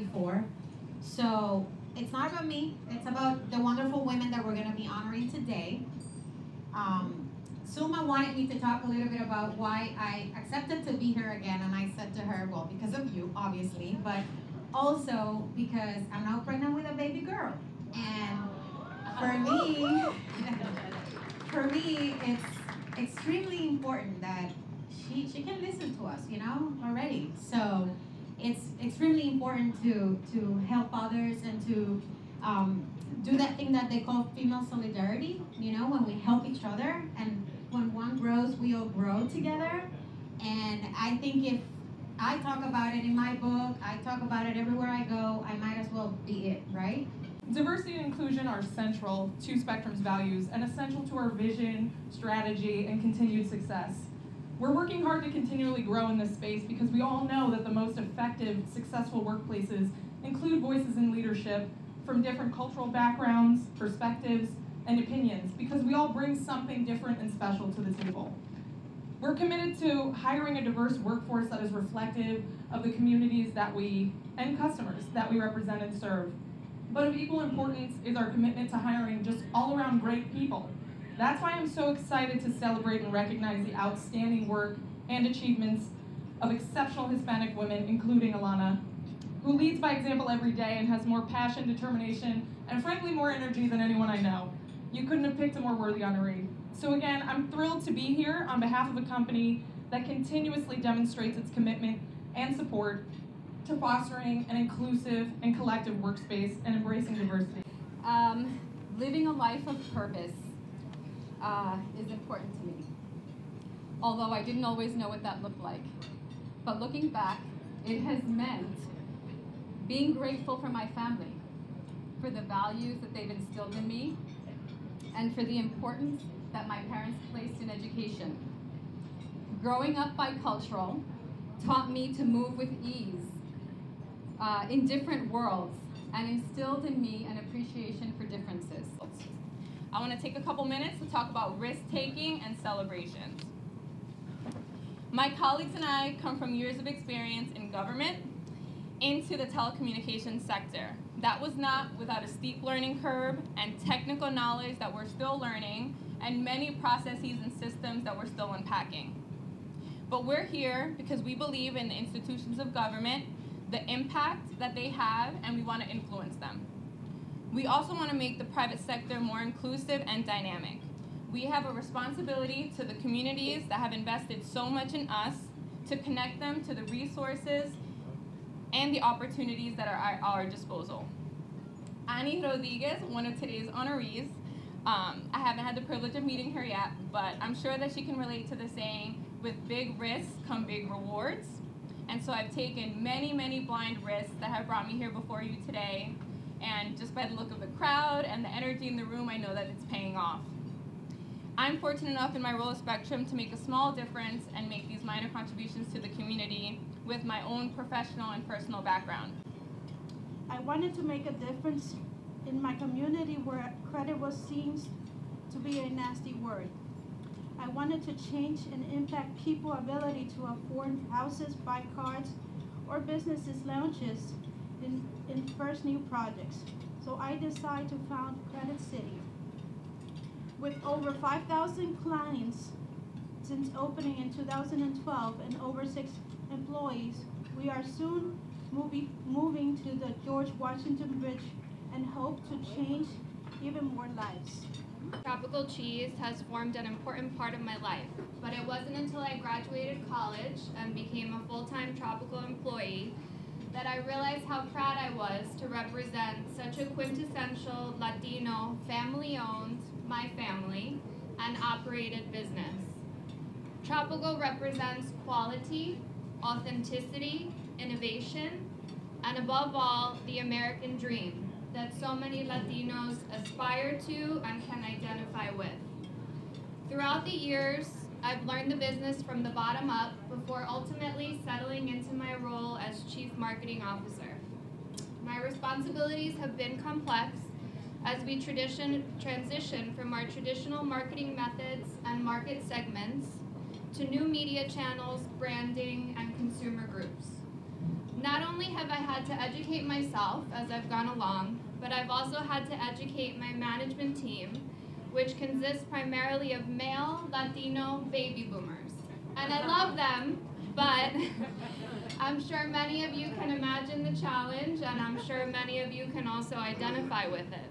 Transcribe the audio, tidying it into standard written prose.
before. So it's not about me, it's about the wonderful women that we're gonna be honoring today. Suma wanted me to talk a little bit about why I accepted to be here again, and I said to her, well, because of you, obviously, but also because I'm now pregnant with a baby girl. And for me, it's extremely important that she can listen to us, you know, already. So it's extremely important to help others and to do that thing that they call female solidarity, you know, when we help each other, and when one grows, we all grow together. And I think if I talk about it in my book, I talk about it everywhere I go, I might as well be it, right? Diversity and inclusion are central to Spectrum's values and essential to our vision, strategy, and continued success. We're working hard to continually grow in this space because we all know that the most effective, successful workplaces include voices in leadership from different cultural backgrounds, perspectives, and opinions, because we all bring something different and special to the table. We're committed to hiring a diverse workforce that is reflective of the communities and customers that we represent and serve. But of equal importance is our commitment to hiring just all-around great people. That's why I'm so excited to celebrate and recognize the outstanding work and achievements of exceptional Hispanic women, including Alana, who leads by example every day and has more passion, determination, and frankly more energy than anyone I know. You couldn't have picked a more worthy honoree. So again, I'm thrilled to be here on behalf of a company that continuously demonstrates its commitment and support to fostering an inclusive and collective workspace and embracing diversity. Living a life of purpose is important to me, although I didn't always know what that looked like. But looking back, it has meant being grateful for my family, for the values that they've instilled in me, and for the importance that my parents placed in education. Growing up bicultural taught me to move with ease in different worlds and instilled in me an appreciation for differences. I want to take a couple minutes to talk about risk-taking and celebrations. My colleagues and I come from years of experience in government into the telecommunications sector. That was not without a steep learning curve and technical knowledge that we're still learning, and many processes and systems that we're still unpacking. But we're here because we believe in the institutions of government, the impact that they have, and we want to influence them. We also want to make the private sector more inclusive and dynamic. We have a responsibility to the communities that have invested so much in us to connect them to the resources and the opportunities that are at our disposal. Annie Rodriguez, one of today's honorees, I haven't had the privilege of meeting her yet, but I'm sure that she can relate to the saying, with big risks come big rewards. And so I've taken many, many blind risks that have brought me here before you today. And just by the look of the crowd and the energy in the room, I know that it's paying off. I'm fortunate enough in my role at Spectrum to make a small difference and make these minor contributions to the community with my own professional and personal background. I wanted to make a difference in my community where credit was seen to be a nasty word. I wanted to change and impact people's ability to afford houses, buy cars, or businesses lounges in first new projects. So I decided to found Credit City. With over 5,000 clients since opening in 2012 and over 6 employees, we are soon moving to the George Washington Bridge and hope to change even more lives. Tropical cheese has formed an important part of my life, but it wasn't until I graduated college and became a full-time Tropical employee that I realized how proud I was to represent such a quintessential Latino, family-owned, my family, and operated business. Tropical represents quality, authenticity, innovation, and above all, the American dream that so many Latinos aspire to and can identify with. Throughout the years, I've learned the business from the bottom up before ultimately settling into my role as Chief Marketing Officer. My responsibilities have been complex as we transition from our traditional marketing methods and market segments to new media channels, branding, and consumer groups. Not only have I had to educate myself as I've gone along, but I've also had to educate my management team, which consists primarily of male, Latino baby boomers. And I love them, but I'm sure many of you can imagine the challenge, and I'm sure many of you can also identify with it.